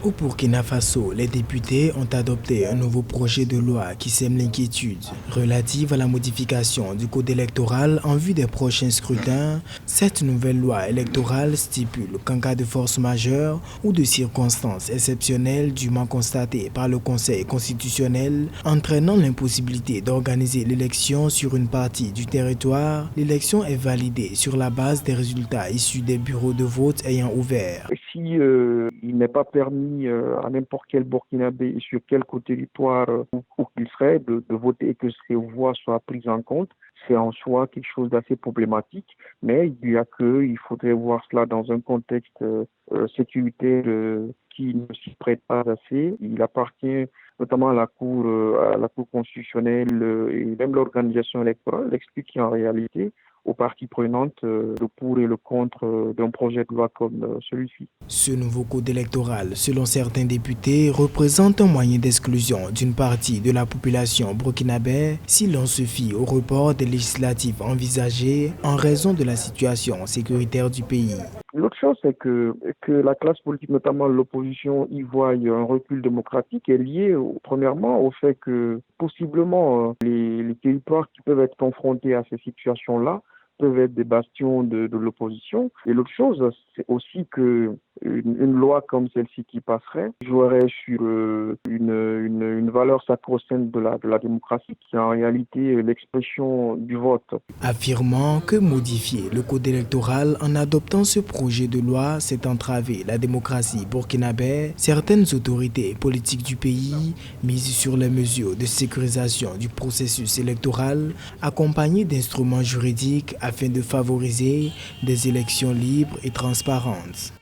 Au Burkina Faso, les députés ont adopté un nouveau projet de loi qui sème l'inquiétude relative à la modification du code électoral en vue des prochains scrutins. Cette nouvelle loi électorale stipule qu'en cas de force majeure ou de circonstances exceptionnelles dûment constatées par le Conseil constitutionnel entraînant l'impossibilité d'organiser l'élection sur une partie du territoire, l'élection est validée sur la base des résultats issus des bureaux de vote ayant ouvert. Si il n'est pas permis à n'importe quel Burkinabé et sur quelque territoire où qu'il serait de voter et que ses voix soient prises en compte, c'est en soi quelque chose d'assez problématique. Mais il faudrait voir cela dans un contexte sécuritaire qui ne s'y prête pas assez. Il appartient notamment à la Cour constitutionnelle et même l'organisation électorale d'expliquer en réalité aux parties prenantes le pour et le contre d'un projet de loi comme celui-ci. Ce nouveau code électoral, selon certains députés, représente un moyen d'exclusion d'une partie de la population burkinabé si l'on se fie au report des législatives envisagées en raison de la situation sécuritaire du pays. L'autre chose, c'est que la classe politique, notamment l'opposition, y voit un recul démocratique est lié, premièrement, au fait que possiblement les territoires qui peuvent être confrontés à ces situations-là peuvent être des bastions de l'opposition. Et l'autre chose, c'est aussi que une loi comme celle-ci qui passerait jouerait sur une valeur sacro-sainte de la démocratie, qui est en réalité l'expression du vote. Affirmant que modifier le code électoral en adoptant ce projet de loi, c'est entraver la démocratie burkinabé, certaines autorités politiques du pays misent sur les mesures de sécurisation du processus électoral, accompagnées d'instruments juridiques afin de favoriser des élections libres et transparentes.